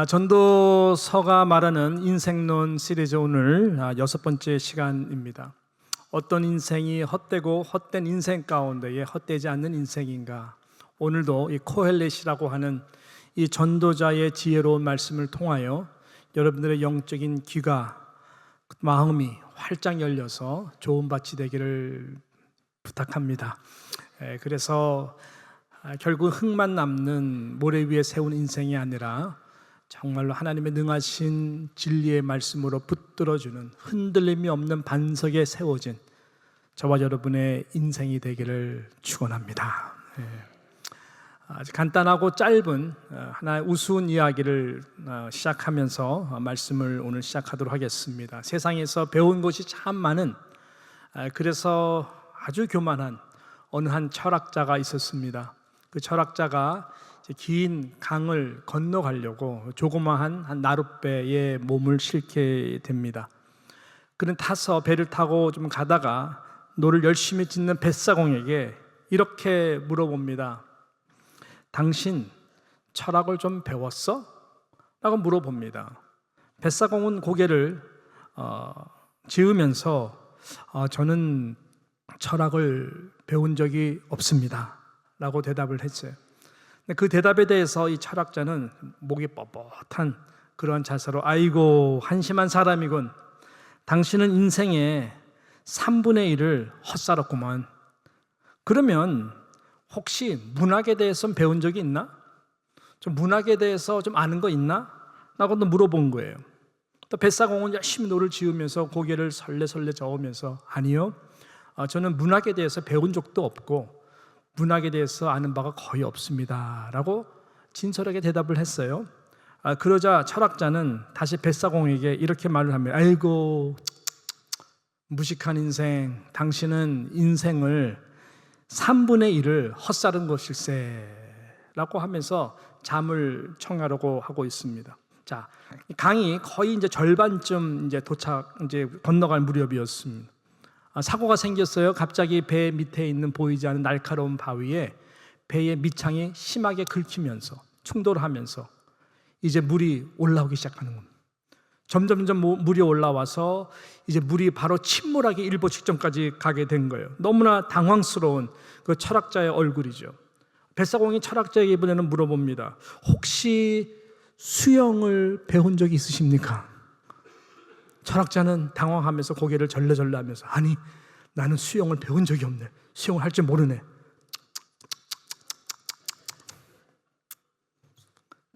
전도서가 말하는 인생론 시리즈 오늘 6번째 시간입니다. 어떤 인생이 헛되고 헛된 인생 가운데에 헛되지 않는 인생인가? 오늘도 이 코헬렛이라고 하는 이 전도자의 지혜로운 말씀을 통하여 여러분들의 영적인 귀가, 마음이 활짝 열려서 좋은 밭이 되기를 부탁합니다. 그래서 결국 흙만 남는 모래 위에 세운 인생이 아니라 정말로 하나님의 능하신 진리의 말씀으로 붙들어주는 흔들림이 없는 반석에 세워진 저와 여러분의 인생이 되기를 축원합니다. 아주 간단하고 짧은 하나의 우스운 이야기를 시작하면서 말씀을 오늘 시작하도록 하겠습니다. 세상에서 배운 것이 참 많은, 그래서 아주 교만한 어느 한 철학자가 있었습니다. 그 철학자가 긴 강을 건너가려고 조그마한 한 나룻배에 몸을 싣게 됩니다. 그는 타서 배를 타고 좀 가다가 노를 열심히 짓는 뱃사공에게 이렇게 물어봅니다. 당신 철학을 좀 배웠어? 라고 물어봅니다. 뱃사공은 고개를 지으면서 저는 철학을 배운 적이 없습니다 라고 대답을 했어요. 그 대답에 대해서 이 철학자는 목이 뻣뻣한 그러한 자세로 아이고 한심한 사람이군. 당신은 인생의 3분의 1을 헛살았구만. 그러면 혹시 문학에 대해서 배운 적이 있나? 좀 문학에 대해서 좀 아는 거 있나? 라고 물어본 거예요. 또 뱃사공은 열심히 노를 지으면서 고개를 설레설레 저으면서 아니요, 저는 문학에 대해서 배운 적도 없고 문학에 대해서 아는 바가 거의 없습니다 라고 진솔하게 대답을 했어요. 그러자 철학자는 다시 뱃사공에게 이렇게 말을 합니다. 아이고 무식한 인생, 당신은 인생을 3분의 1을 헛살은 것일세 라고 하면서 잠을 청하려고 하고 있습니다. 자, 강이 거의 이제 절반쯤 이제 건너갈 무렵이었습니다. 사고가 생겼어요. 갑자기 배 밑에 있는 보이지 않는 날카로운 바위에 배의 밑창이 심하게 긁히면서 충돌하면서 이제 물이 올라오기 시작하는 겁니다. 점점 물이 올라와서 이제 물이 바로 침몰하기 일보 직전까지 가게 된 거예요. 너무나 당황스러운 그 철학자의 얼굴이죠. 뱃사공이 철학자에게 이번에는 물어봅니다. 혹시 수영을 배운 적이 있으십니까? 철학자는 당황하면서 고개를 절레절레 하면서 아니, 나는 수영을 배운 적이 없네. 수영을 할 줄 모르네.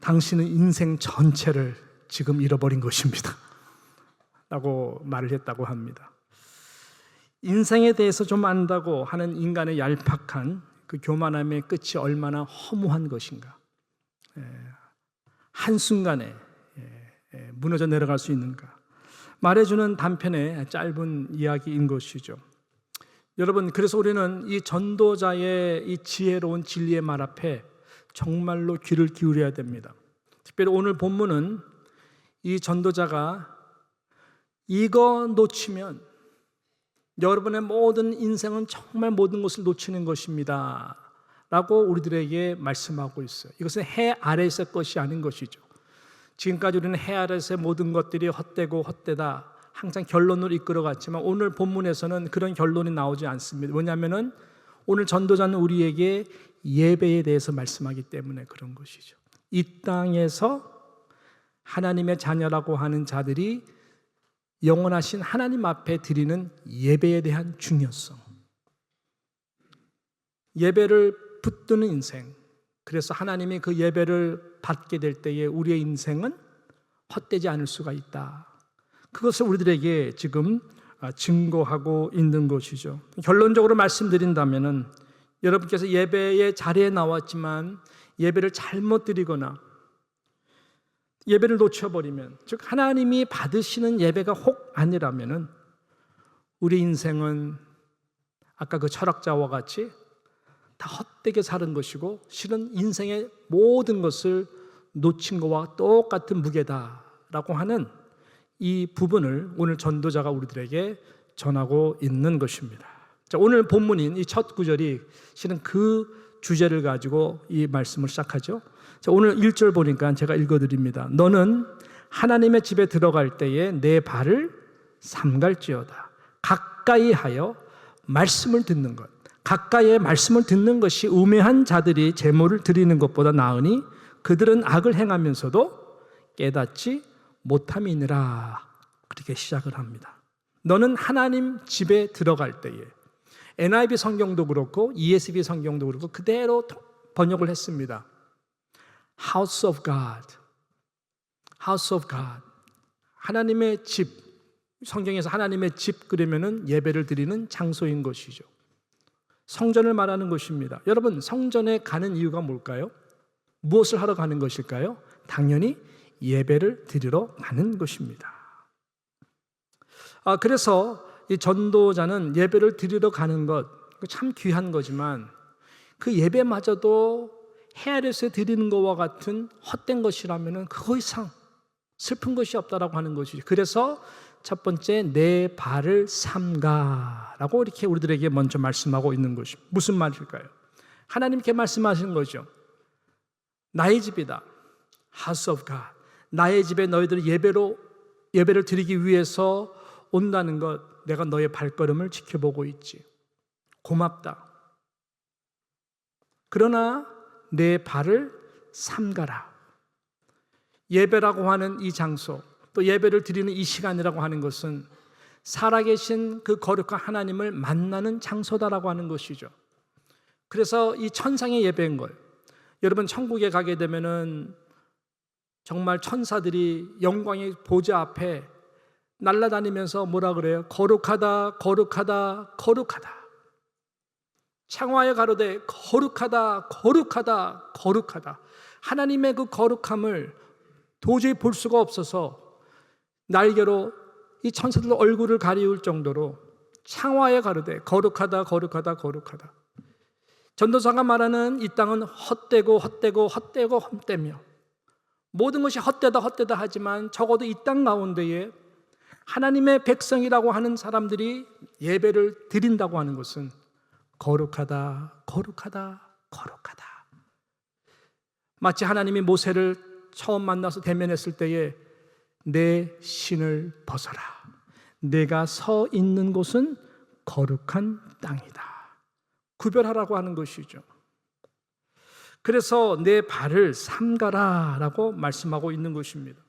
당신은 인생 전체를 지금 잃어버린 것입니다 라고 말을 했다고 합니다. 인생에 대해서 좀 안다고 하는 인간의 얄팍한 그 교만함의 끝이 얼마나 허무한 것인가. 한순간에 무너져 내려갈 수 있는가 말해주는 단편의 짧은 이야기인 것이죠. 여러분, 그래서 우리는 이 전도자의 이 지혜로운 진리의 말 앞에 정말로 귀를 기울여야 됩니다. 특별히 오늘 본문은 이 전도자가 이거 놓치면 여러분의 모든 인생은 정말 모든 것을 놓치는 것입니다 라고 우리들에게 말씀하고 있어요. 이것은 해 아래에서의 것이 아닌 것이죠. 지금까지 우리는 해 아래에서의 모든 것들이 헛되고 헛되다 항상 결론으로 이끌어갔지만 오늘 본문에서는 그런 결론이 나오지 않습니다. 왜냐하면 오늘 전도자는 우리에게 예배에 대해서 말씀하기 때문에 그런 것이죠. 이 땅에서 하나님의 자녀라고 하는 자들이 영원하신 하나님 앞에 드리는 예배에 대한 중요성, 예배를 붙드는 인생, 그래서 하나님이 그 예배를 받게 될 때에 우리의 인생은 헛되지 않을 수가 있다. 그것을 우리들에게 지금 증거하고 있는 것이죠. 결론적으로 말씀드린다면은 여러분께서 예배의 자리에 나왔지만 예배를 잘못 드리거나 예배를 놓쳐버리면, 즉 하나님이 받으시는 예배가 혹 아니라면은 우리 인생은 아까 그 철학자와 같이 다 헛되게 사는 것이고 실은 인생의 모든 것을 놓친 것과 똑같은 무게다라고 하는 이 부분을 오늘 전도자가 우리들에게 전하고 있는 것입니다. 자, 오늘 본문인 이 첫 구절이 실은 그 주제를 가지고 이 말씀을 시작하죠. 자, 오늘 1절 보니까 제가 읽어드립니다. 너는 하나님의 집에 들어갈 때에 내 발을 삼갈지어다. 가까이 하여 말씀을 듣는 것. 가까이에 말씀을 듣는 것이 우매한 자들이 제물을 드리는 것보다 나으니 그들은 악을 행하면서도 깨닫지 못함이니라. 그렇게 시작을 합니다. 너는 하나님 집에 들어갈 때에, NIV 성경도 그렇고 ESV 성경도 그렇고 그대로 번역을 했습니다. House of God. House of God. 하나님의 집. 성경에서 하나님의 집 그러면은 예배를 드리는 장소인 것이죠. 성전을 말하는 것입니다. 여러분, 성전에 가는 이유가 뭘까요? 무엇을 하러 가는 것일까요? 당연히 예배를 드리러 가는 것입니다. 그래서 이 전도자는 예배를 드리러 가는 것 참 귀한 거지만 그 예배마저도 헤아려서 드리는 것과 같은 헛된 것이라면 그거 이상 슬픈 것이 없다라고 하는 것이죠. 그래서 첫 번째, 내 발을 삼가라고 이렇게 우리들에게 먼저 말씀하고 있는 것입니다. 무슨 말일까요? 하나님께 말씀하시는 거죠. 나의 집이다. House of God. 나의 집에 너희들이 예배를 드리기 위해서 온다는 것, 내가 너의 발걸음을 지켜보고 있지. 고맙다. 그러나 내 발을 삼가라. 예배라고 하는 이 장소, 또 예배를 드리는 이 시간이라고 하는 것은 살아계신 그 거룩한 하나님을 만나는 장소다라고 하는 것이죠. 그래서 이 천상의 예배인 걸, 여러분 천국에 가게 되면은 정말 천사들이 영광의 보좌 앞에 날아다니면서 뭐라 그래요? 거룩하다, 거룩하다, 거룩하다. 창화에 가로되 거룩하다, 거룩하다, 거룩하다. 하나님의 그 거룩함을 도저히 볼 수가 없어서 날개로 이 천사들 얼굴을 가리울 정도로 창화에 가로되 거룩하다, 거룩하다, 거룩하다. 전도사가 말하는 이 땅은 헛되고 헛되고 헛되고 헛되며 모든 것이 헛되다 헛되다 하지만 적어도 이 땅 가운데에 하나님의 백성이라고 하는 사람들이 예배를 드린다고 하는 것은 거룩하다, 거룩하다, 거룩하다. 마치 하나님이 모세를 처음 만나서 대면했을 때에 내 신을 벗어라. 내가 서 있는 곳은 거룩한 땅이다. 구별하라고 하는 것이죠. 그래서 내 발을 삼가라라고 말씀하고 있는 것입니다.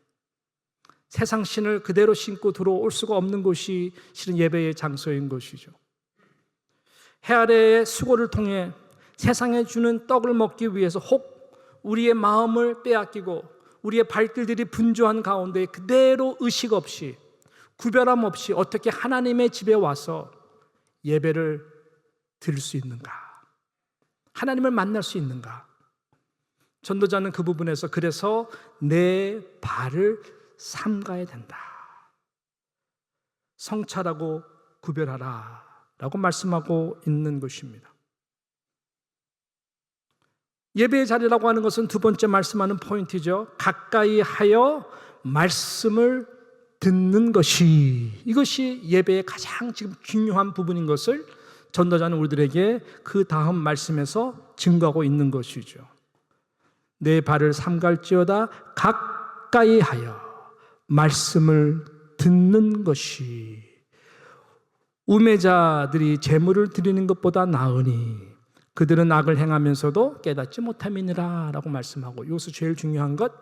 세상 신을 그대로 신고 들어올 수가 없는 곳이 실은 예배의 장소인 것이죠. 해 아래의 수고를 통해 세상에 주는 떡을 먹기 위해서 혹 우리의 마음을 빼앗기고 우리의 발길들이 분주한 가운데 그대로 의식 없이 구별함 없이 어떻게 하나님의 집에 와서 예배를 드릴 수 있는가? 하나님을 만날 수 있는가? 전도자는 그 부분에서 그래서 내 발을 삼가야 된다. 성찰하고 구별하라 라고 말씀하고 있는 것입니다. 예배의 자리라고 하는 것은 두 번째 말씀하는 포인트죠. 가까이 하여 말씀을 듣는 것이, 이것이 예배의 가장 지금 중요한 부분인 것을 전도자는 우리들에게 그 다음 말씀에서 증거하고 있는 것이죠. 내 발을 삼갈지어다 가까이 하여 말씀을 듣는 것이 우매자들이 제물을 드리는 것보다 나으니 그들은 악을 행하면서도 깨닫지 못함이니라 라고 말씀하고, 여기서 제일 중요한 것,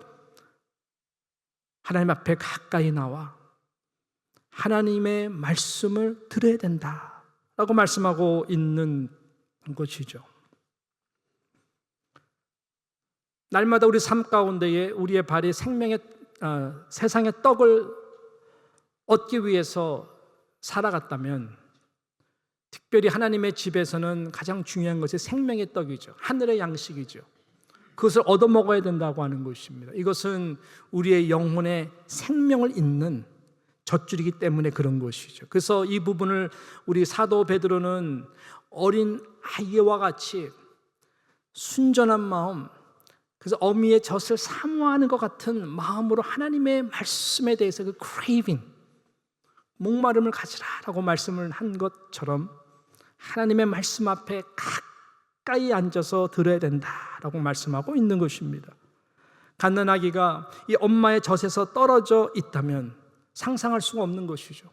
하나님 앞에 가까이 나와 하나님의 말씀을 들어야 된다 라고 말씀하고 있는 것이죠. 날마다 우리 삶 가운데에 우리의 발이 세상의 떡을 얻기 위해서 살아갔다면, 특별히 하나님의 집에서는 가장 중요한 것이 생명의 떡이죠. 하늘의 양식이죠. 그것을 얻어먹어야 된다고 하는 것입니다. 이것은 우리의 영혼에 생명을 잇는 젖줄이기 때문에 그런 것이죠. 그래서 이 부분을 우리 사도 베드로는 어린 아이와 같이 순전한 마음, 그래서 어미의 젖을 사모하는 것 같은 마음으로 하나님의 말씀에 대해서 그 craving, 목마름을 가지라라고 말씀을 한 것처럼 하나님의 말씀 앞에 가까이 앉아서 들어야 된다라고 말씀하고 있는 것입니다. 갓난아기가 이 엄마의 젖에서 떨어져 있다면 상상할 수가 없는 것이죠.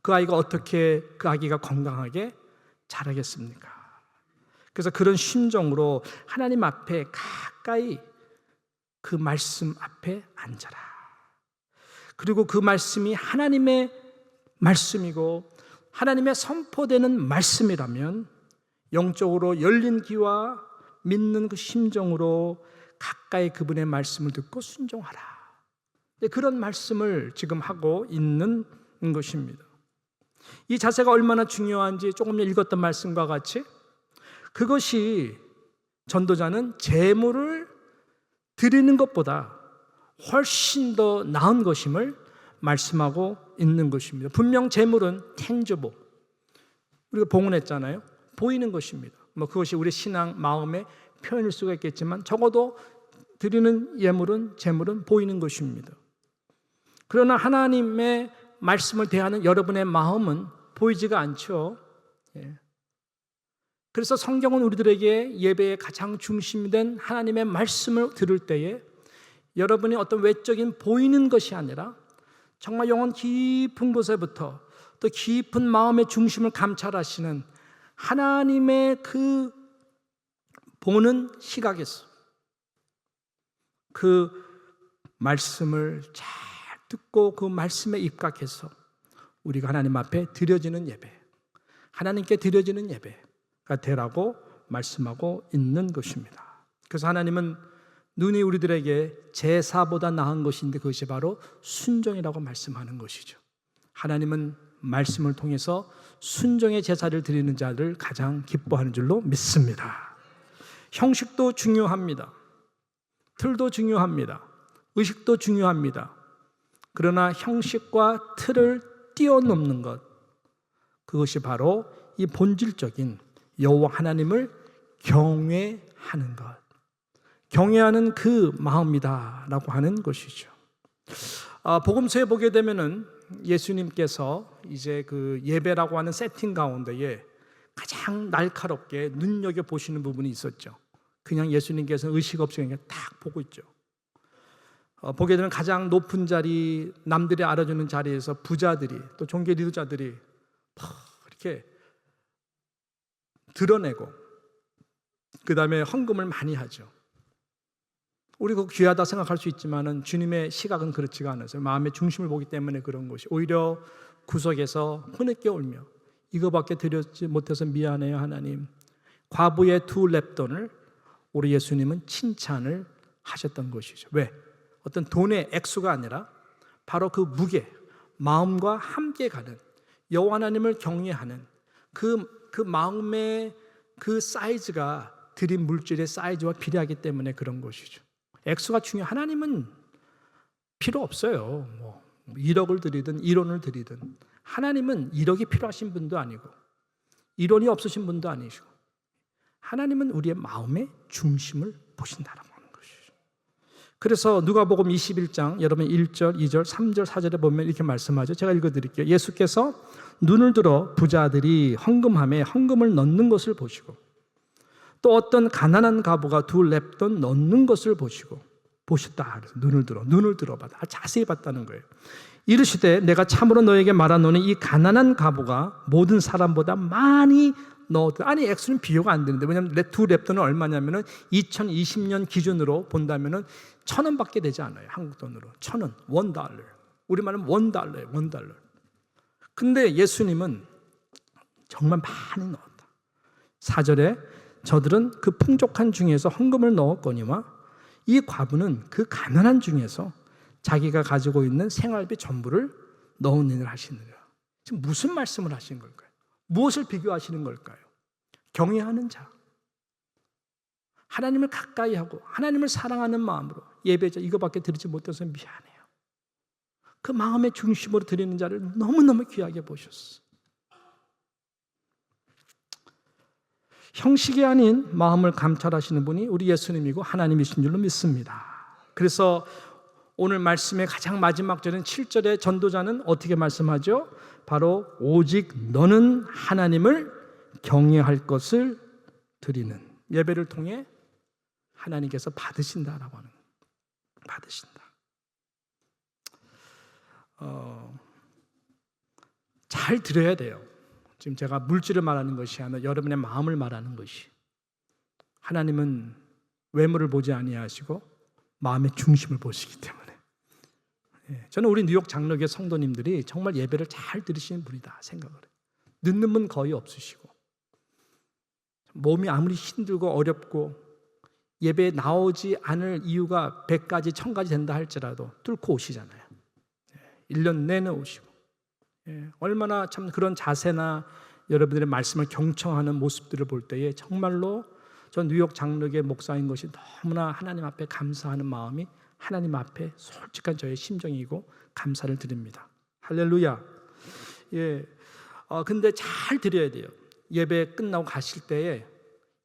그 아이가 어떻게 그 아기가 건강하게 자라겠습니까? 그래서 그런 심정으로 하나님 앞에 가까이 그 말씀 앞에 앉아라. 그리고 그 말씀이 하나님의 말씀이고 하나님의 선포되는 말씀이라면 영적으로 열린 귀와 믿는 그 심정으로 가까이 그분의 말씀을 듣고 순종하라. 그런 말씀을 지금 하고 있는 것입니다. 이 자세가 얼마나 중요한지 조금 전에 읽었던 말씀과 같이 그것이 전도자는 제물을 드리는 것보다 훨씬 더 나은 것임을 말씀하고 있는 것입니다. 분명 제물은 tangible, 우리가 봉헌했잖아요. 보이는 것입니다. 그것이 우리 신앙 마음의 표현일 수가 있겠지만 적어도 드리는 예물은 제물은 보이는 것입니다. 그러나 하나님의 말씀을 대하는 여러분의 마음은 보이지가 않죠. 그래서 성경은 우리들에게 예배의 가장 중심이 된 하나님의 말씀을 들을 때에 여러분이 어떤 외적인 보이는 것이 아니라 정말 영혼 깊은 곳에부터 또 깊은 마음의 중심을 감찰하시는 하나님의 그 보는 시각에서 그 말씀을 잘 듣고 그 말씀에 입각해서 우리가 하나님 앞에 드려지는 예배, 하나님께 드려지는 예배가 되라고 말씀하고 있는 것입니다. 그래서 하나님은 눈이 우리들에게 제사보다 나은 것인데 그것이 바로 순종이라고 말씀하는 것이죠. 하나님은 말씀을 통해서 순종의 제사를 드리는 자를 가장 기뻐하는 줄로 믿습니다. 형식도 중요합니다. 틀도 중요합니다. 의식도 중요합니다. 그러나 형식과 틀을 뛰어넘는 것, 그것이 바로 이 본질적인 여호와 하나님을 경외하는 것, 경외하는 그 마음이다라고 하는 것이죠. 복음서에 보게 되면은 예수님께서 이제 그 예배라고 하는 세팅 가운데에 가장 날카롭게 눈여겨 보시는 부분이 있었죠. 그냥 예수님께서는 의식 없이 그냥 딱 보고 있죠. 보게 되면 가장 높은 자리, 남들이 알아주는 자리에서 부자들이 또 종교 지도자들이 이렇게 드러내고 그 다음에 헌금을 많이 하죠. 우리 그거 귀하다 생각할 수 있지만은 주님의 시각은 그렇지가 않아서 마음의 중심을 보기 때문에 그런 것이 오히려 구석에서 흐느껴 울며 이거밖에 드렸지 못해서 미안해요 하나님. 과부의 2렙돈을 우리 예수님은 칭찬을 하셨던 것이죠. 왜? 어떤 돈의 액수가 아니라 바로 그 무게, 마음과 함께 가는 여호와 하나님을 경외하는 그 마음의 그 사이즈가 드린 물질의 사이즈와 비례하기 때문에 그런 것이죠. 액수가 중요해. 하나님은 필요 없어요. 1억을 드리든 1원을 드리든 하나님은 1억이 필요하신 분도 아니고 1원이 없으신 분도 아니시고 하나님은 우리의 마음의 중심을 보신다라고 하는 것이죠. 그래서 누가복음 21장 여러분 1절, 2절, 3절, 4절에 보면 이렇게 말씀하죠. 제가 읽어드릴게요. 예수께서 눈을 들어 부자들이 헌금함에 헌금을 넣는 것을 보시고 또 어떤 가난한 과부가 2렙돈 넣는 것을 보셨다. 그래서 눈을 들어봤다. 자세히 봤다는 거예요. 이르시되 내가 참으로 너에게 말하노니 이 가난한 과부가 모든 사람보다 많이 넣었다. 아니 액수는 비교가 안 되는데 왜냐하면 2렙돈은 얼마냐면은 2020년 기준으로 본다면은 1,000원밖에 되지 않아요. 한국 돈으로 1,000원, $1. 우리말은 $1예요. $1. 근데 예수님은 정말 많이 넣었다. 4절에 저들은 그 풍족한 중에서 헌금을 넣었거니와 이 과부는 그 가난한 중에서 자기가 가지고 있는 생활비 전부를 넣은 일을 하시느니라. 지금 무슨 말씀을 하신 걸까요? 무엇을 비교하시는 걸까요? 경외하는 자, 하나님을 가까이 하고 하나님을 사랑하는 마음으로 예배자 이거밖에 드리지 못해서 미안해요. 그 마음의 중심으로 드리는 자를 너무너무 귀하게 보셨어. 형식이 아닌 마음을 감찰하시는 분이 우리 예수님이고 하나님이신 줄로 믿습니다. 그래서 오늘 말씀의 가장 마지막 절인 7절의 전도자는 어떻게 말씀하죠? 바로 오직 너는 하나님을 경외할 것을 드리는 예배를 통해 하나님께서 받으신다라고 하는 거예요. 받으신다. 잘 드려야 돼요. 지금 제가 물질을 말하는 것이 아니라 여러분의 마음을 말하는 것이. 하나님은 외모를 보지 아니하시고 마음의 중심을 보시기 때문에. 저는 우리 뉴욕 장로교회 성도님들이 정말 예배를 잘 드리시는 분이다 생각을 해요. 늦는 분 거의 없으시고, 몸이 아무리 힘들고 어렵고 예배에 나오지 않을 이유가 100가지 1000가지 된다 할지라도 뚫고 오시잖아요. 1년 내내 오시고, 얼마나 참 그런 자세나 여러분들의 말씀을 경청하는 모습들을 볼 때에 정말로 전 뉴욕 장로교회 목사인 것이 너무나 하나님 앞에 감사하는 마음이 하나님 앞에 솔직한 저의 심정이고 감사를 드립니다. 할렐루야. 근데 잘 드려야 돼요. 예배 끝나고 가실 때에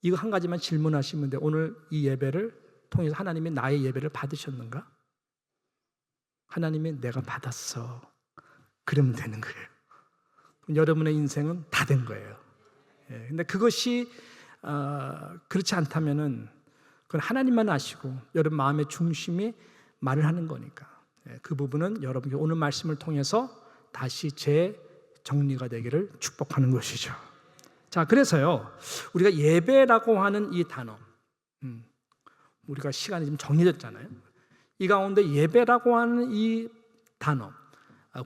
이거 한 가지만 질문하시면 돼요. 오늘 이 예배를 통해서 하나님이 나의 예배를 받으셨는가? 하나님이 내가 받았어. 그러면 되는 거예요. 그럼 여러분의 인생은 다 된 거예요. 근데 그것이 그렇지 않다면은 그건 하나님만 아시고 여러분 마음의 중심이 말을 하는 거니까. 그 부분은 여러분께 오늘 말씀을 통해서 다시 재정리가 되기를 축복하는 것이죠. 자, 그래서요, 우리가 예배라고 하는 이 단어, 우리가 시간이 좀 정해졌잖아요. 이 가운데 예배라고 하는 이 단어,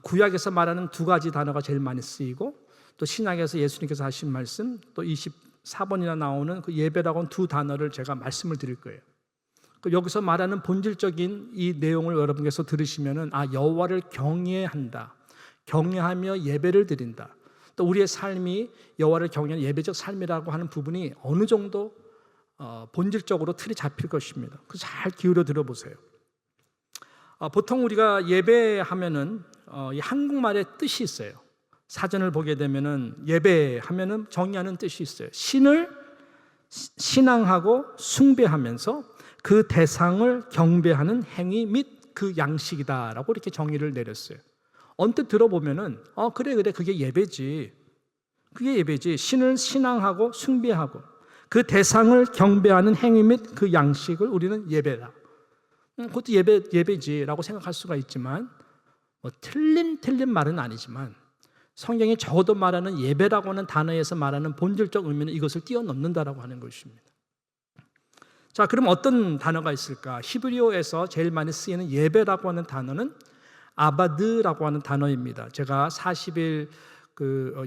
구약에서 말하는 두 가지 단어가 제일 많이 쓰이고, 또 신약에서 예수님께서 하신 말씀, 또 24번이나 나오는 그 예배라고 하는 두 단어를 제가 말씀을 드릴 거예요. 여기서 말하는 본질적인 이 내용을 여러분께서 들으시면은, 여호와를 경외한다, 경외하며 예배를 드린다, 또 우리의 삶이 여호와를 경외하는 예배적 삶이라고 하는 부분이 어느 정도 본질적으로 틀이 잡힐 것입니다. 그래서 잘 기울여 들어보세요. 보통 우리가 예배하면은 이 한국말의 뜻이 있어요. 사전을 보게 되면은 예배하면은 정의하는 뜻이 있어요. 신을 신앙하고 숭배하면서 그 대상을 경배하는 행위 및 그 양식이다라고 이렇게 정의를 내렸어요. 언뜻 들어보면은 그래 그게 예배지. 그게 예배지. 신을 신앙하고 숭배하고 그 대상을 경배하는 행위 및 그 양식을 우리는 예배다. 그것도 예배지라고 생각할 수가 있지만 틀린 말은 아니지만 성경이 적어도 말하는 예배라고 하는 단어에서 말하는 본질적 의미는 이것을 뛰어넘는다라고 하는 것입니다. 자, 그럼 어떤 단어가 있을까? 히브리어에서 제일 많이 쓰이는 예배라고 하는 단어는 아바드라고 하는 단어입니다. 제가 40일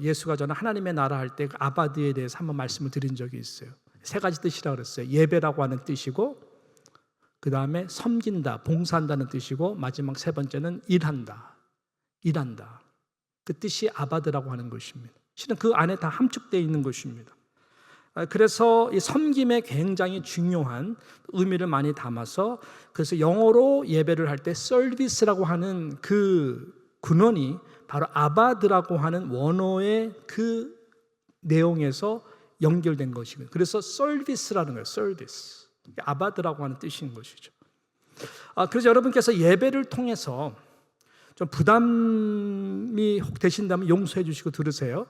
예수가 전한 하나님의 나라 할 때 그 아바드에 대해서 한번 말씀을 드린 적이 있어요. 세 가지 뜻이라고 그랬어요. 예배라고 하는 뜻이고, 그 다음에 섬긴다, 봉사한다는 뜻이고, 마지막 세 번째는 일한다. 그 뜻이 아바드라고 하는 것입니다. 실은 그 안에 다 함축되어 있는 것입니다. 그래서 이 섬김에 굉장히 중요한 의미를 많이 담아서, 그래서 영어로 예배를 할 때 서비스라고 하는 그 근원이 바로 아바드라고 하는 원어의 그 내용에서 연결된 것이고요. 그래서 서비스라는 거예요. 서비스. 아바드라고 하는 뜻인 것이죠. 그래서 여러분께서 예배를 통해서 좀 부담이 혹 되신다면 용서해 주시고 들으세요.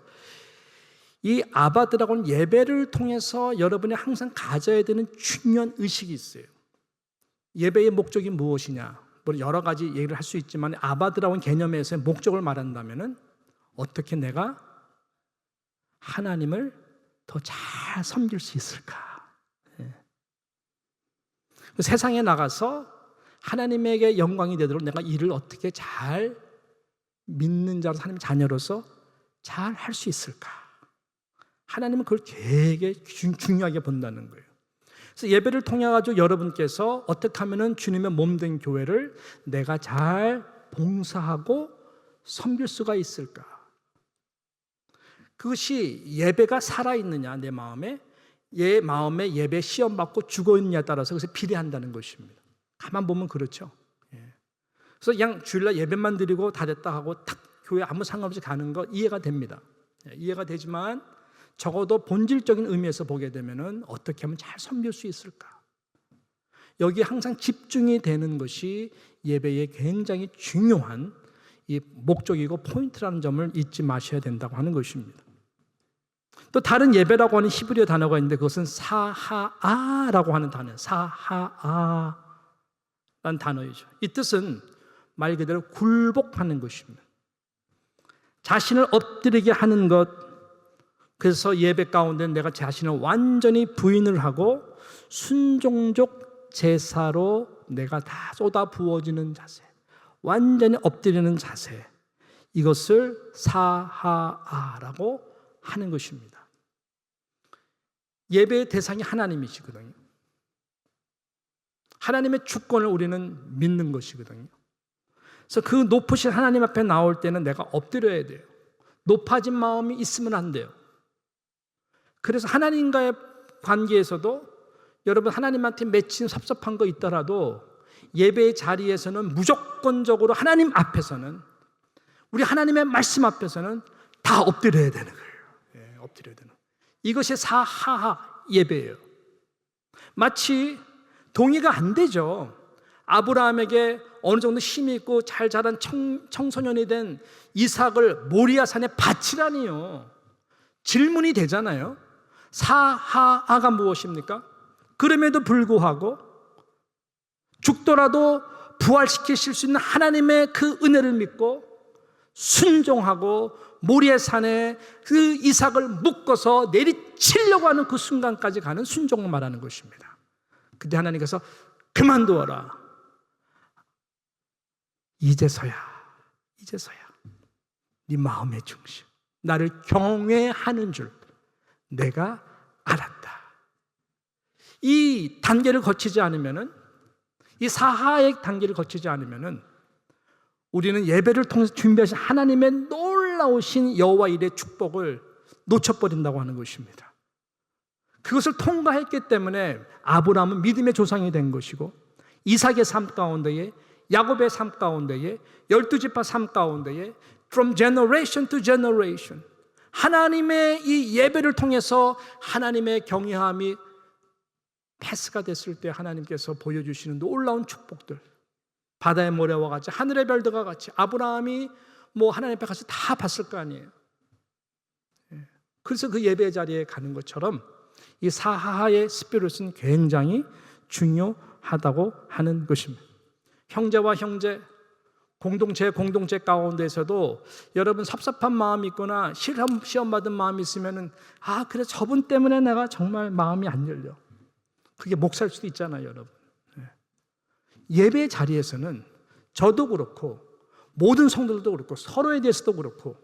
이 아바드라고 하는 예배를 통해서 여러분이 항상 가져야 되는 중요한 의식이 있어요. 예배의 목적이 무엇이냐? 물론 여러 가지 얘기를 할 수 있지만 아바드라고 하는 개념에서의 목적을 말한다면 어떻게 내가 하나님을 더 잘 섬길 수 있을까? 세상에 나가서 하나님에게 영광이 되도록 내가 일을 어떻게 잘 믿는 자로 하나님 자녀로서 잘 할 수 있을까? 하나님은 그걸 되게 중요하게 본다는 거예요. 그래서 예배를 통해 가지고 여러분께서 어떻게 하면은 주님의 몸된 교회를 내가 잘 봉사하고 섬길 수가 있을까? 그것이 예배가 살아있느냐, 내 마음에 예배 시험 받고 죽어 있느냐에 따라서 그것을 비례한다는 것입니다. 가만 보면 그렇죠. 그래서 그냥 주일날 예배만 드리고 다 됐다 하고 탁 교회 아무 상관없이 가는 거 이해가 됩니다. 이해가 되지만 적어도 본질적인 의미에서 보게 되면은 어떻게 하면 잘 섬길 수 있을까? 여기에 항상 집중이 되는 것이 예배의 굉장히 중요한 이 목적이고 포인트라는 점을 잊지 마셔야 된다고 하는 것입니다. 또 다른 예배라고 하는 히브리어 단어가 있는데 그것은 사하아라고 하는 단어예요. 사하아라는 단어이죠. 이 뜻은 말 그대로 굴복하는 것입니다. 자신을 엎드리게 하는 것. 그래서 예배 가운데 내가 자신을 완전히 부인을 하고 순종적 제사로 내가 다 쏟아 부어지는 자세, 완전히 엎드리는 자세, 이것을 사하아라고 하는 것입니다. 예배의 대상이 하나님이시거든요. 하나님의 주권을 우리는 믿는 것이거든요. 그래서 그 높으신 하나님 앞에 나올 때는 내가 엎드려야 돼요. 높아진 마음이 있으면 안 돼요. 그래서 하나님과의 관계에서도 여러분 하나님한테 맺힌 섭섭한 거 있더라도 예배의 자리에서는 무조건적으로 하나님 앞에서는, 우리 하나님의 말씀 앞에서는 다 엎드려야 되는 거예요. 예, 엎드려야 되는. 이것이 사하하 예배예요. 마치 동의가 안 되죠. 아브라함에게 어느 정도 힘이 있고 잘 자란 청소년이 된 이삭을 모리아산에 바치라니요. 질문이 되잖아요. 사하아가 무엇입니까? 그럼에도 불구하고 죽더라도 부활시키실 수 있는 하나님의 그 은혜를 믿고 순종하고 모리아산에 그 이삭을 묶어서 내리치려고 하는 그 순간까지 가는 순종을 말하는 것입니다. 그때 하나님께서 그만두어라. 이제서야 네 마음의 중심, 나를 경외하는 줄 내가 알았다. 이 단계를 거치지 않으면은, 이 사하의 단계를 거치지 않으면은 우리는 예배를 통해서 준비하신 하나님의 놀라우신 여호와 일의 축복을 놓쳐버린다고 하는 것입니다. 그것을 통과했기 때문에 아브라함은 믿음의 조상이 된 것이고, 이삭의 삶 가운데에, 야곱의 삶 가운데에, 12지파 삶 가운데에 from generation to generation 하나님의 이 예배를 통해서 하나님의 경외함이 패스가 됐을 때 하나님께서 보여주시는 놀라운 축복들, 바다의 모래와 같이 하늘의 별들과 같이 아브라함이 하나님 앞에 가서 다 봤을 거 아니에요. 그래서 그 예배 자리에 가는 것처럼 이 사하의 스피릿은 굉장히 중요하다고 하는 것입니다. 형제와 형제, 공동체 가운데서도 여러분 섭섭한 마음이 있거나 시험 받은 마음이 있으면은 그래 저분 때문에 내가 정말 마음이 안 열려. 그게 목사일 수도 있잖아요, 여러분. 예배 자리에서는 저도 그렇고 모든 성도들도 그렇고 서로에 대해서도 그렇고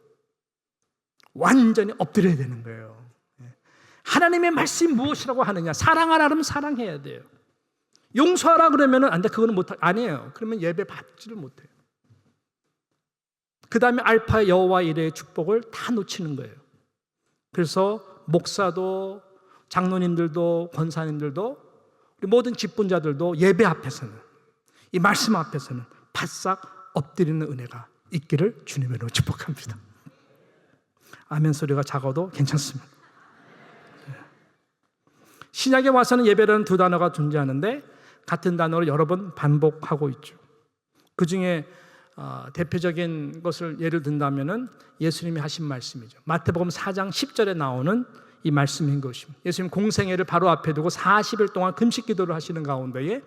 완전히 엎드려야 되는 거예요. 하나님의 말씀이 무엇이라고 하느냐? 사랑하라 그러면 사랑해야 돼요. 용서하라 그러면은 안 돼, 그거는 안 해요. 그러면 예배 받지를 못해요. 그 다음에 알파 여호와 이레의 축복을 다 놓치는 거예요. 그래서 목사도 장로님들도 권사님들도 우리 모든 직분자들도 예배 앞에서는, 이 말씀 앞에서는 바싹 엎드리는 은혜가 있기를 주님으로 축복합니다. 아멘 소리가 작아도 괜찮습니다. 신약에 와서는 예배라는 두 단어가 존재하는데 같은 단어를 여러 번 반복하고 있죠. 그 중에 대표적인 것을 예를 든다면은 예수님이 하신 말씀이죠. 마태복음 4장 10절에 나오는 이 말씀인 것입니다. 예수님 공생애를 바로 앞에 두고 40일 동안 금식 기도를 하시는 가운데에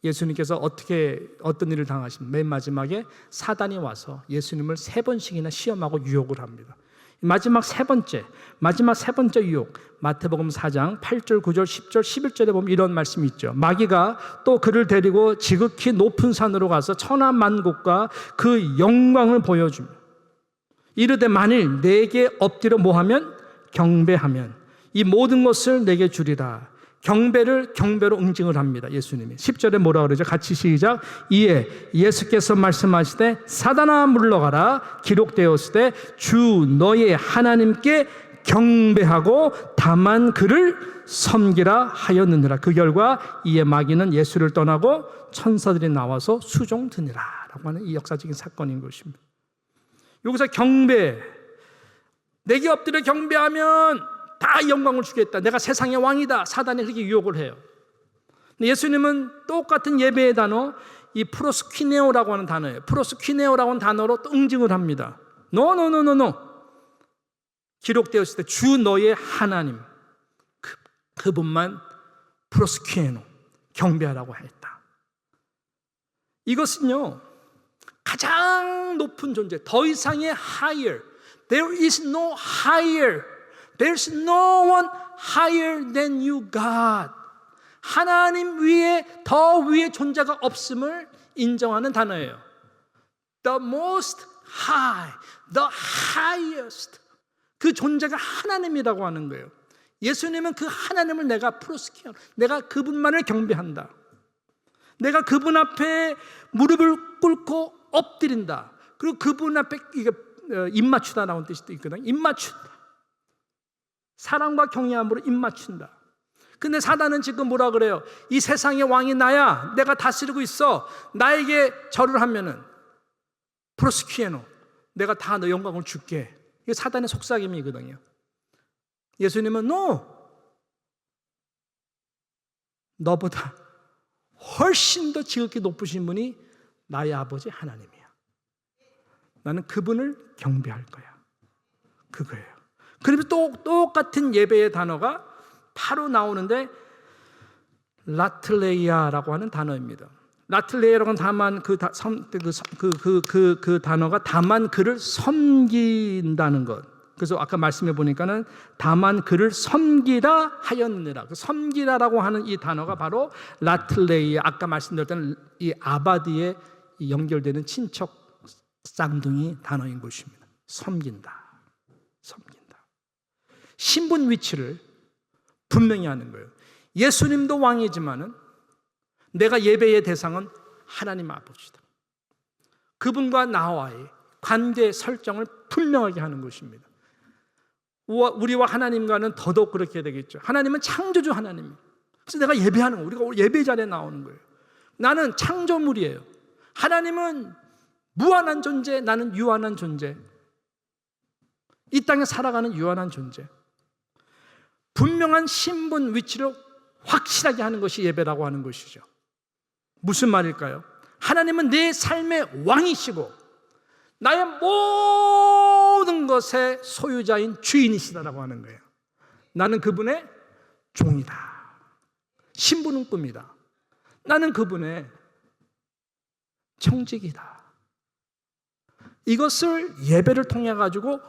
예수님께서 어떤 일을 당하십니까? 맨 마지막에 사단이 와서 예수님을 3번씩이나 시험하고 유혹을 합니다. 마지막 세 번째 유혹, 마태복음 4장 8절, 9절, 10절, 11절에 보면 이런 말씀이 있죠. 마귀가 또 그를 데리고 지극히 높은 산으로 가서 천하만국과 그 영광을 보여줍니다. 이르되 만일 내게 엎드려 뭐하면? 경배하면 이 모든 것을 내게 주리라. 경배로 응징을 합니다. 예수님이 10절에 뭐라 그러죠? 같이 시작. 이에 예수께서 말씀하시되 사단아 물러가라. 기록되었으되 주 너의 하나님께 경배하고 다만 그를 섬기라 하였느니라. 그 결과 이에 마귀는 예수를 떠나고 천사들이 나와서 수종드니라 라고 하는 이 역사적인 사건인 것입니다. 여기서 경배, 내게 엎드려 경배하면 다 영광을 주겠다. 내가 세상의 왕이다. 사단이 그렇게 유혹을 해요. 근데 예수님은 똑같은 예배의 단어, 이 프로스퀴네오라고 하는 단어예요. 프로스퀴네오라고 하는 단어로 또 응징을 합니다. 노. 기록되었을 때 주 너의 하나님 그분만 프로스퀴에노 경배하라고 했다. 이것은요 가장 높은 존재, 더 이상의 higher, there is no higher, there's no one higher than you God. 하나님 위에 더 위에 존재가 없음을 인정하는 단어예요. The most high, the highest. 그 존재가 하나님이라고 하는 거예요. 예수님은 그 하나님을 내가 프로스키어, 내가 그분만을 경배한다. 내가 그분 앞에 무릎을 꿇고 엎드린다. 그리고 그분 앞에 이게 입맞추다라는 뜻이 있거든요. 입맞춘다. 사랑과 경외함으로 입맞춘다. 근데 사단은 지금 뭐라 그래요? 이 세상의 왕이 나야. 내가 다스리고 있어. 나에게 절을 하면은 프로스퀴에노, 내가 다 너 영광을 줄게. 이게 사단의 속삭임이거든요. 예수님은 no, 너보다 훨씬 더 지극히 높으신 분이 나의 아버지 하나님이야. 나는 그분을 경배할 거야. 그거예요. 그러면 또 똑같은 예배의 단어가 바로 나오는데 라틀레이아라고 하는 단어입니다. 라틀레이아라고 하는 다만 그 단어가 다만 그를 섬긴다는 것. 그래서 아까 말씀해 보니까는 다만 그를 섬기라 하였느니라. 그 섬기라라고 하는 이 단어가 바로 라틀레이아, 아까 말씀드렸던 이 아바디에 연결되는 친척 쌍둥이 단어인 것입니다. 섬긴다. 신분 위치를 분명히 하는 거예요. 예수님도 왕이지만은 내가 예배의 대상은 하나님 아버지다. 그분과 나와의 관계 설정을 분명하게 하는 것입니다. 우리와 하나님과는 더더욱 그렇게 되겠죠. 하나님은 창조주 하나님이에요. 그래서 내가 예배하는 거예요. 우리가 예배 자리에 나오는 거예요. 나는 창조물이에요. 하나님은 무한한 존재, 나는 유한한 존재. 이 땅에 살아가는 유한한 존재. 분명한 신분 위치를 확실하게 하는 것이 예배라고 하는 것이죠. 무슨 말일까요? 하나님은 내 삶의 왕이시고 나의 모든 것의 소유자인 주인이시다라고 하는 거예요. 나는 그분의 종이다. 신분은 꿈이다. 나는 그분의 청직이다. 이것을 예배를 통해 가지고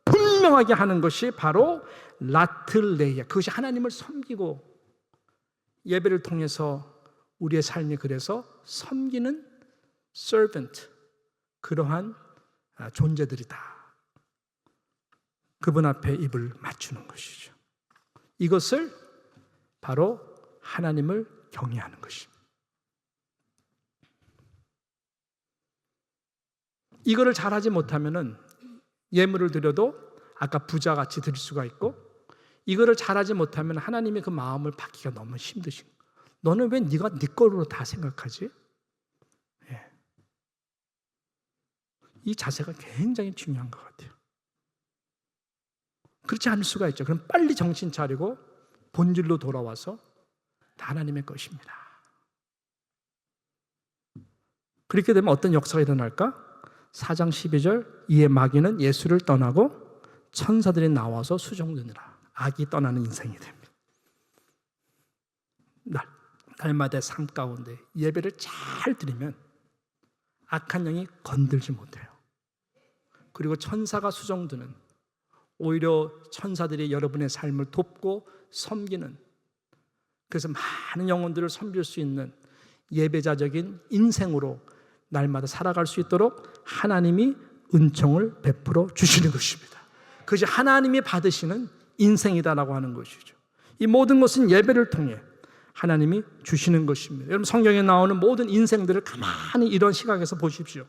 분명하게 하는 것이 바로 라틀레이아. 그것이 하나님을 섬기고 예배를 통해서 우리의 삶이 그래서 섬기는 servant, 그러한 존재들이다. 그분 앞에 입을 맞추는 것이죠. 이것을 바로 하나님을 경외하는 것입니다. 이거를 잘하지 못하면은 예물을 드려도 아까 부자같이 드릴 수가 있고, 이거를 잘하지 못하면 하나님의 그 마음을 받기가 너무 힘드신 거예요. 너는 왜 네가 네 거로 다 생각하지? 예. 이 자세가 굉장히 중요한 것 같아요. 그렇지 않을 수가 있죠. 그럼 빨리 정신 차리고 본질로 돌아와서 다 하나님의 것입니다. 그렇게 되면 어떤 역사가 일어날까? 4장 12절, 이에 마귀는 예수를 떠나고 천사들이 나와서 수종드느라. 악이 떠나는 인생이 됩니다. 날마다 삶 가운데 예배를 잘 드리면 악한 영이 건들지 못해요. 그리고 천사가 수종드는, 오히려 천사들이 여러분의 삶을 돕고 섬기는, 그래서 많은 영혼들을 섬길 수 있는 예배자적인 인생으로 날마다 살아갈 수 있도록 하나님이 은총을 베풀어 주시는 것입니다. 그것이 하나님이 받으시는 인생이다라고 하는 것이죠. 이 모든 것은 예배를 통해 하나님이 주시는 것입니다. 여러분, 성경에 나오는 모든 인생들을 가만히 이런 시각에서 보십시오.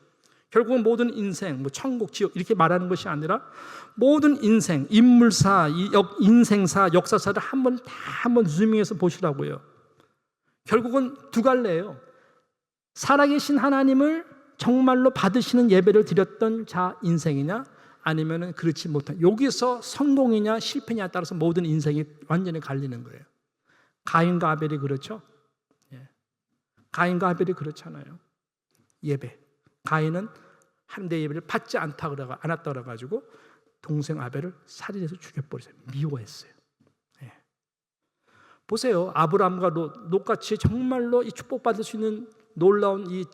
결국은 모든 인생, 천국, 지옥 이렇게 말하는 것이 아니라 모든 인생, 인물사, 인생사, 역사사를 한번 즈밍해서 보시라고요. 결국은 두 갈래예요. 살아계신 하나님을 정말로 받으시는 예배를 드렸던 자 인생이냐, 아니면 그렇지 못한, 여기서 성공이냐 실패냐에 따라서 모든 인생이 완전히 갈리는 거예요. 가인과 아벨이 그렇죠. 예. 가인과 아벨이 그렇잖아요. 예배. 가인은 하나님의 예배를 받지 않았다 그래가지고 동생 아벨을 살인해서 죽여버렸어요. 미워했어요. 예. 보세요. 아브라함과 롯같이 정말로 이 축복받을 수 있는 놀라운 이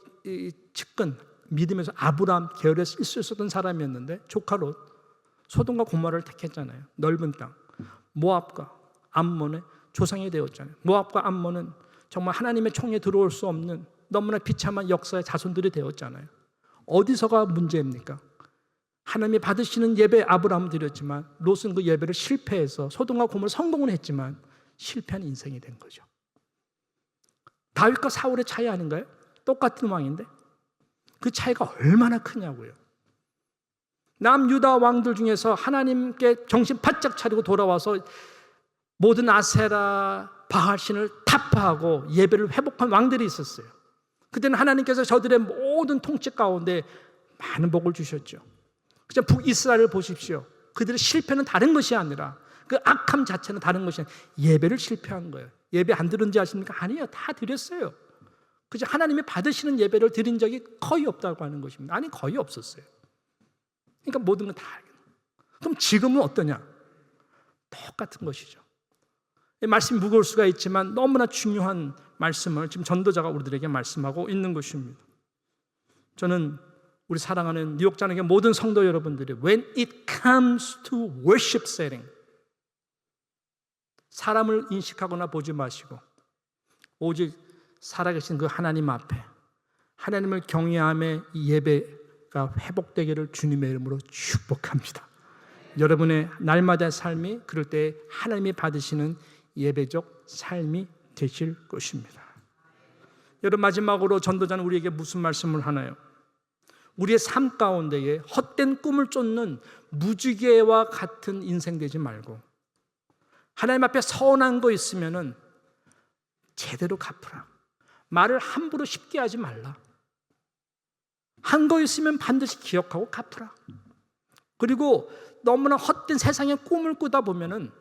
측근, 믿음에서 아브라함 계열에 있을 수 있었던 사람이었는데 조카 롯, 소돔과 고모라를 택했잖아요. 넓은 땅. 모압과 암몬의 조상이 되었잖아요. 모압과 암몬은 정말 하나님의 총에 들어올 수 없는 너무나 비참한 역사의 자손들이 되었잖아요. 어디서가 문제입니까? 하나님이 받으시는 예배 아브라함은 드렸지만 롯은 그 예배를 실패해서 소돔과 고모를 성공을 했지만 실패한 인생이 된 거죠. 다윗과 사울의 차이 아닌가요? 똑같은 왕인데 그 차이가 얼마나 크냐고요. 남유다 왕들 중에서 하나님께 정신 바짝 차리고 돌아와서 모든 아세라 바알신을 타파하고 예배를 회복한 왕들이 있었어요. 그때는 하나님께서 저들의 모든 통치 가운데 많은 복을 주셨죠. 그냥 북이스라엘을 보십시오. 그들의 실패는 다른 것이 아니라 그 악함 자체는 다른 것이 아니라 예배를 실패한 거예요. 예배 안 드렸는지 아십니까? 아니에요. 다 드렸어요. 그저 하나님이 받으시는 예배를 드린 적이 거의 없다고 하는 것입니다. 아니 거의 없었어요. 그러니까 모든 건 다 알겠어요. 그럼 지금은 어떠냐? 똑같은 것이죠. 이 말씀이 무거울 수가 있지만 너무나 중요한 말씀을 지금 전도자가 우리들에게 말씀하고 있는 것입니다. 저는 우리 사랑하는 뉴욕장로교 모든 성도 여러분들이 When it comes to worship setting, 사람을 인식하거나 보지 마시고 오직 살아계신 그 하나님 앞에 하나님을 경외함의 이 예배가 회복되기를 주님의 이름으로 축복합니다. 여러분의 날마다의 삶이 그럴 때 하나님이 받으시는 예배적 삶이 되실 것입니다. 여러분, 마지막으로 전도자는 우리에게 무슨 말씀을 하나요? 우리의 삶 가운데에 헛된 꿈을 쫓는 무지개와 같은 인생 되지 말고 하나님 앞에 서운한 거 있으면은 제대로 갚으라. 말을 함부로 쉽게 하지 말라. 한 거 있으면 반드시 기억하고 갚으라. 그리고 너무나 헛된 세상의 꿈을 꾸다 보면은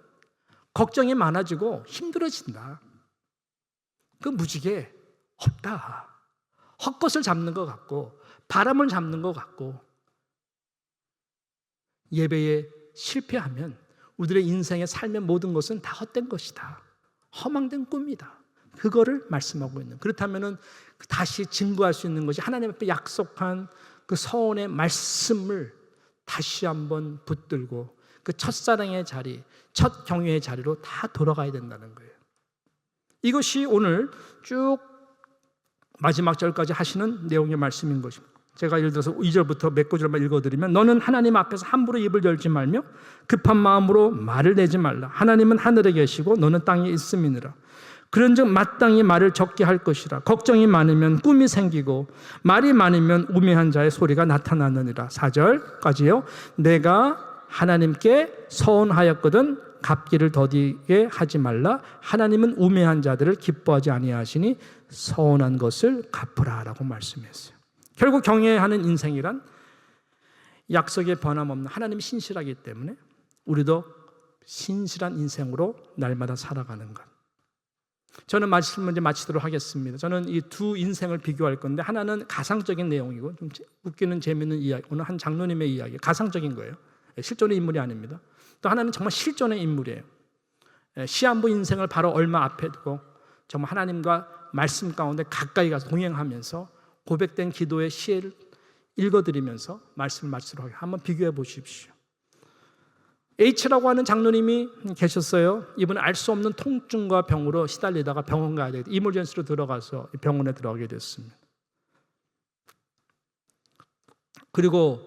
걱정이 많아지고 힘들어진다. 그 무지개 없다. 헛것을 잡는 것 같고 바람을 잡는 것 같고 예배에 실패하면 우리들의 인생의 삶의 모든 것은 다 헛된 것이다. 허망된 꿈이다. 그거를 말씀하고 있는. 그렇다면은 다시 증거할 수 있는 것이 하나님 앞에 약속한 그 서원의 말씀을 다시 한번 붙들고 그 첫사랑의 자리, 첫 경외의 자리로 다 돌아가야 된다는 거예요. 이것이 오늘 쭉 마지막 절까지 하시는 내용의 말씀인 것입니다. 제가 예를 들어서 2절부터 몇 구절만 읽어드리면 너는 하나님 앞에서 함부로 입을 열지 말며 급한 마음으로 말을 내지 말라. 하나님은 하늘에 계시고 너는 땅에 있음이니라. 그런즉 마땅히 말을 적게 할 것이라. 걱정이 많으면 꿈이 생기고 말이 많으면 우매한 자의 소리가 나타나느니라. 4절까지요. 내가 하나님께 서원하였거든 갚기를 더디게 하지 말라. 하나님은 우매한 자들을 기뻐하지 아니하시니 서원한 것을 갚으라 라고 말씀했어요. 결국 경외하는 인생이란 약속에 변함없는 하나님이 신실하기 때문에 우리도 신실한 인생으로 날마다 살아가는 것. 저는 말씀을 이제 마치도록 하겠습니다. 저는 이 두 인생을 비교할 건데 하나는 가상적인 내용이고 좀 웃기는 재미있는 이야기, 오늘 한 장로님의 이야기, 가상적인 거예요. 실존의 인물이 아닙니다. 또 하나는 정말 실존의 인물이에요. 시한부 인생을 바로 얼마 앞에 두고 정말 하나님과 말씀 가운데 가까이 가서 동행하면서 고백된 기도의 시를 읽어드리면서 말씀을 마치도록 하겠습니다. 한번 비교해 보십시오. H라고 하는 장로님이 계셨어요. 이분은 알 수 없는 통증과 병으로 시달리다가 병원 가야 되겠다. 이머전시로 들어가서 병원에 들어가게 됐습니다. 그리고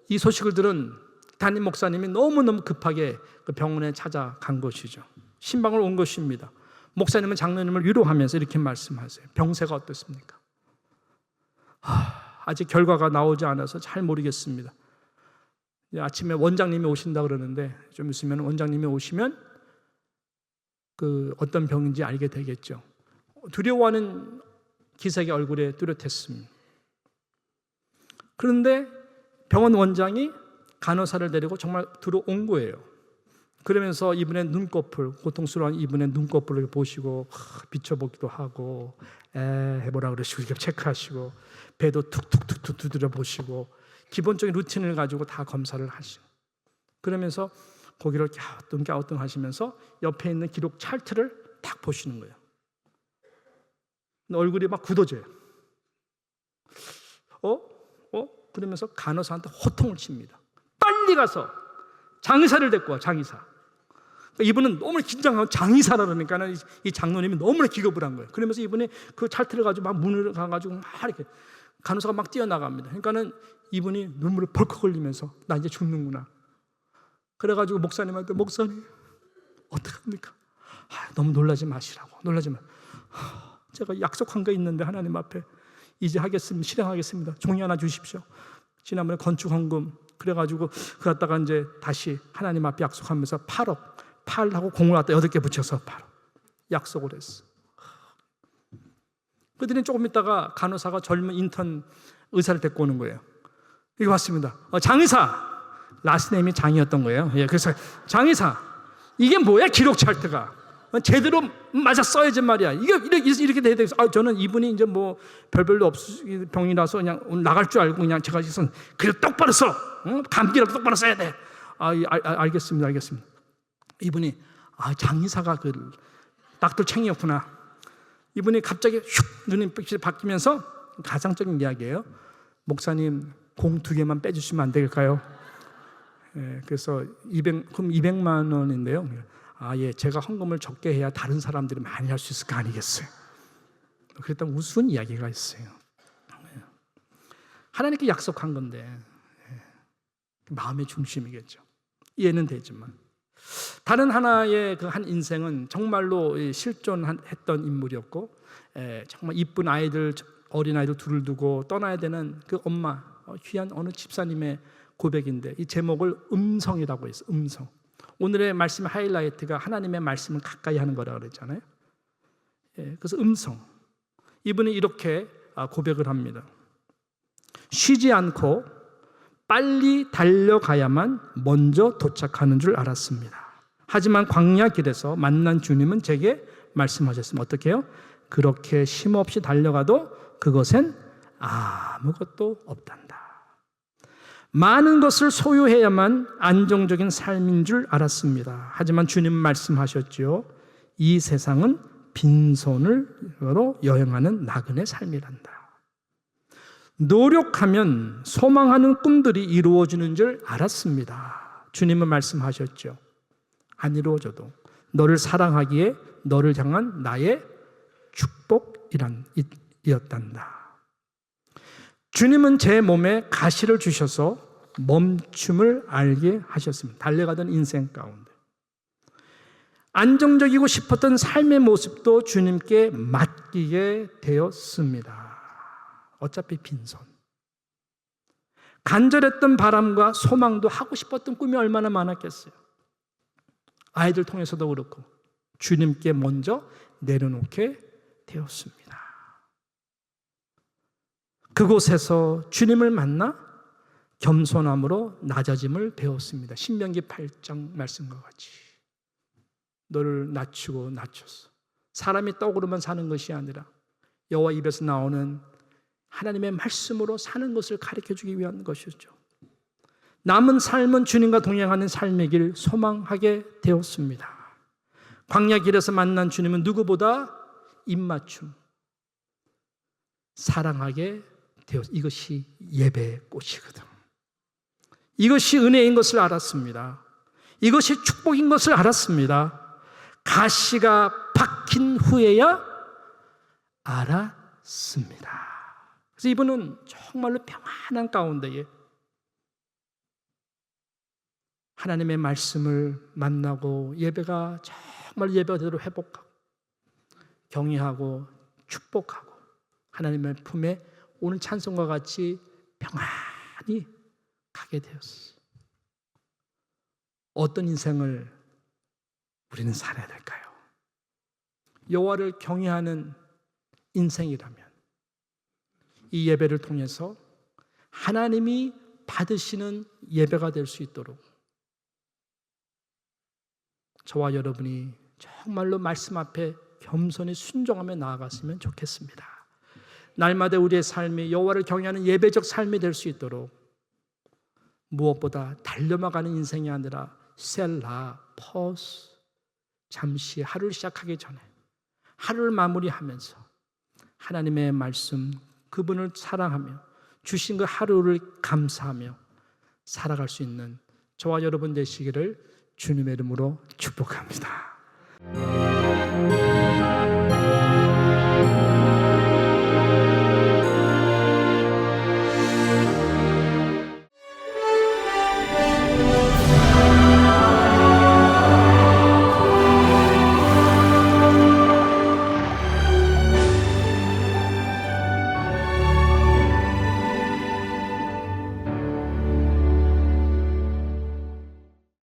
이 소식을 들은 담임 목사님이 너무너무 급하게 그 병원에 찾아간 것이죠. 신방을 온 것입니다. 목사님은 장로님을 위로하면서 이렇게 말씀하세요. 병세가 어떻습니까? 아직 결과가 나오지 않아서 잘 모르겠습니다. 아침에 원장님이 오신다 그러는데 좀 있으면 원장님이 오시면 그 어떤 병인지 알게 되겠죠. 두려워하는 기색의 얼굴에 뚜렷했습니다. 그런데 병원 원장이 간호사를 데리고 정말 들어온 거예요. 그러면서 이분의 눈꺼풀, 고통스러운 이분의 눈꺼풀을 보시고 비춰보기도 하고 해보라 그러시고 이렇게 체크하시고 배도 툭툭툭툭 두드려 보시고 기본적인 루틴을 가지고 다 검사를 하시고 그러면서 고개를 갸우뚱 하시면서 옆에 있는 기록 찰트를 딱 보시는 거예요. 얼굴이 막 굳어져요. 그러면서 간호사한테 호통을 칩니다. 빨리 가서 장의사를 데리고 와, 장의사. 그러니까 이분은 너무 긴장하고 장의사라 그러니까 이 장로님이 너무나 기겁을 한 거예요. 그러면서 이분이 그 찰트를 가지고 막 문을 가가지고 막 이렇게 간호사가 막 뛰어나갑니다. 그러니까는 이분이 눈물을 벌컥 흘리면서 나 이제 죽는구나. 그래가지고 목사님한테 목사님 어떡합니까? 너무 놀라지 마시라고. 놀라지 마. 제가 약속한 거 있는데 하나님 앞에 이제 하겠습니다. 실행하겠습니다. 종이 하나 주십시오. 지난번에 건축 헌금 그래가지고 그 갖다가 이제 다시 하나님 앞에 약속하면서 8억 8하고 공을 갖다 8개 붙여서 8억 약속을 했어. 그들이 조금 있다가 간호사가 젊은 인턴 의사를 데리고 오는 거예요. 여기 왔습니다. 장의사, 라스네임이 장이었던 거예요. 그래서 장의사, 이게 뭐야 기록 찰트가? 제대로 맞아 써야지 말이야. 이렇게 돼야 되겠어. 저는 이분이 이제 뭐 별별로 병이라서 그냥 나갈 줄 알고 그냥 제가 그래 똑바로 써. 감기라도 똑바로 써야 돼. 알겠습니다. 이분이 장의사가 그 닥터 챙이었구나. 이분이 갑자기 슉 눈이 바뀌면서 가상적인 이야기예요. 목사님 공 2개만 빼주시면 안 될까요? 그래서 200만 원인데요. 예, 제가 헌금을 적게 해야 다른 사람들이 많이 할 수 있을 거 아니겠어요? 그랬더니 우스운 이야기가 있어요. 하나님께 약속한 건데 마음의 중심이겠죠. 이해는 되지만 다른 하나의 그 한 인생은 정말로 실존했던 인물이었고 정말 이쁜 아이들, 어린아이들 둘을 두고 떠나야 되는 그 엄마, 귀한 어느 집사님의 고백인데 이 제목을 음성이라고 했어요. 음성. 오늘의 말씀의 하이라이트가 하나님의 말씀을 가까이 하는 거라고 그랬잖아요. 그래서 음성. 이분이 이렇게 고백을 합니다. 쉬지 않고 빨리 달려가야만 먼저 도착하는 줄 알았습니다. 하지만 광야 길에서 만난 주님은 제게 말씀하셨습니다. 어떻게 해요? 그렇게 쉼없이 달려가도 그것엔 아무것도 없단다. 많은 것을 소유해야만 안정적인 삶인 줄 알았습니다. 하지만 주님 말씀하셨죠. 이 세상은 빈손으로 여행하는 나그네 삶이란다. 노력하면 소망하는 꿈들이 이루어지는 줄 알았습니다. 주님은 말씀하셨죠. 안 이루어져도 너를 사랑하기에 너를 향한 나의 축복이었단다. 주님은 제 몸에 가시를 주셔서 멈춤을 알게 하셨습니다. 달려가던 인생 가운데 안정적이고 싶었던 삶의 모습도 주님께 맡기게 되었습니다. 어차피 빈손. 간절했던 바람과 소망도 하고 싶었던 꿈이 얼마나 많았겠어요. 아이들 통해서도 그렇고 주님께 먼저 내려놓게 되었습니다. 그곳에서 주님을 만나 겸손함으로 낮아짐을 배웠습니다. 신명기 8장 말씀과 같이 너를 낮추고 낮췄어. 사람이 떡으로만 사는 것이 아니라 여호와 입에서 나오는 하나님의 말씀으로 사는 것을 가르쳐주기 위한 것이죠. 남은 삶은 주님과 동행하는 삶의 길 소망하게 되었습니다. 광야 길에서 만난 주님은 누구보다 입맞춤, 사랑하게 되었습니다. 이것이 예배의 꽃이거든. 이것이 은혜인 것을 알았습니다. 이것이 축복인 것을 알았습니다. 가시가 박힌 후에야 알았습니다. 그래서 이분은 정말로 평안한 가운데에 하나님의 말씀을 만나고 예배가 정말 예배대로 회복하고 경외하고 축복하고 하나님의 품에 오늘 찬송과 같이 평안히 가게 되었어요. 어떤 인생을 우리는 살아야 될까요? 여호와를 경외하는 인생이라면 이 예배를 통해서 하나님이 받으시는 예배가 될 수 있도록 저와 여러분이 정말로 말씀 앞에 겸손히 순종하며 나아갔으면 좋겠습니다. 날마다 우리의 삶이 여호와를 경외하는 예배적 삶이 될 수 있도록 무엇보다 달려나가는 인생이 아니라 셀라, 퍼스, 잠시 하루를 시작하기 전에 하루를 마무리하면서 하나님의 말씀, 그분을 사랑하며 주신 그 하루를 감사하며 살아갈 수 있는 저와 여러분 되시기를 주님의 이름으로 축복합니다.